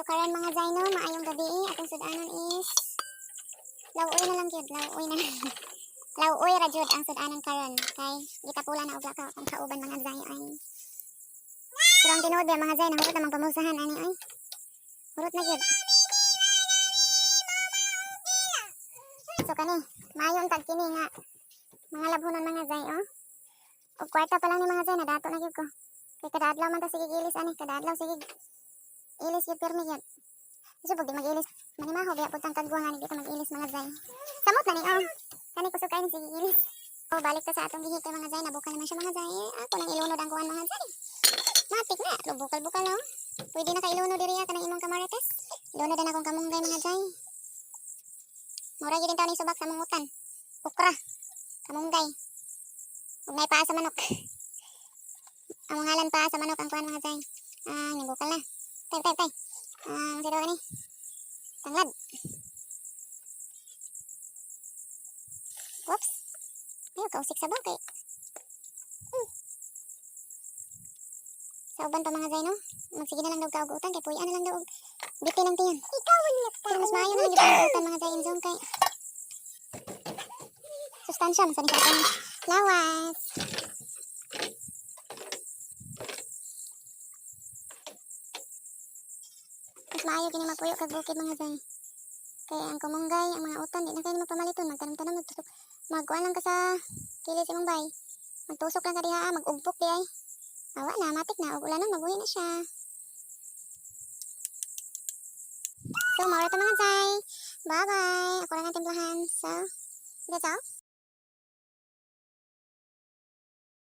So karon mga Zay no, maayong gabi. Atong sudanon is lawoy na lang gyud, lawoy na. Lawoy ra jud ang sudanon karon kay gitapula na og lakaw ang kauban mga Zay ay. Pero ang tinuod ba mga Zay nahurot namang pamusahan ani ay. Hurot na gyud. So kani, maayo tag kini nga mga labhonon mga Zay oh. Og kwarta pa lang ni mga Zay na dato na gyud ko. Kay kada adlaw man ta sige gilis ani, kada adlaw sige ilis yung pirmi yun. Kasi pag di mag-ilis, manimaho, biya po tang kagwangan, dito mag-ilis mga Zay. Samot na ni, oh. Kani kusog kayo ni sige ilis. Oh, balik ka sa atong gihit kay mga Zay, nabuka naman siya mga Zay. Ako nang ilunod ang kuwan mga Zay. Matik na, bukal-bukal, oh. Pwede na ka ilunod diriya ka ng imong kamarites. Ilunod din akong kamunggay mga Zay. Mura yun din tao ni subak sa mungutan. Ukra, kamunggay. Huwag na ipaa sa manok. Ang ngalan pa sa manok ang kuwan mga Zay. Yung bukal na. Tay. Sino ka ni? Tanglad. Whoops. Ayaw, kausik sa bakay. Sa uban pa mga Zay, no? Magsige na lang daw kaugutan, kay puyan na lang daw. Bitin ang tiyan. Ikaw ulit ka. Pero mas maayo na lang dito kaugutan mga Zay in zone kay. Sustansya, masanin sa atin. Lawas. Mas maayo kini magpuyo kag bukid mga Zay. Kaya ang kumunggay, ang mga utan, di na kayo magpamaliton. Magtanong-tanong, magtusok. Magkuhan lang ka sa kilis imong bay. Magtusok lang ka diha, mag-ugpok di ay. Awa na, matik na. Ug ulan na, mabuhi na siya. So, maura to mga Zay. Bye-bye. Ako lang ang timplahan. So, that's all.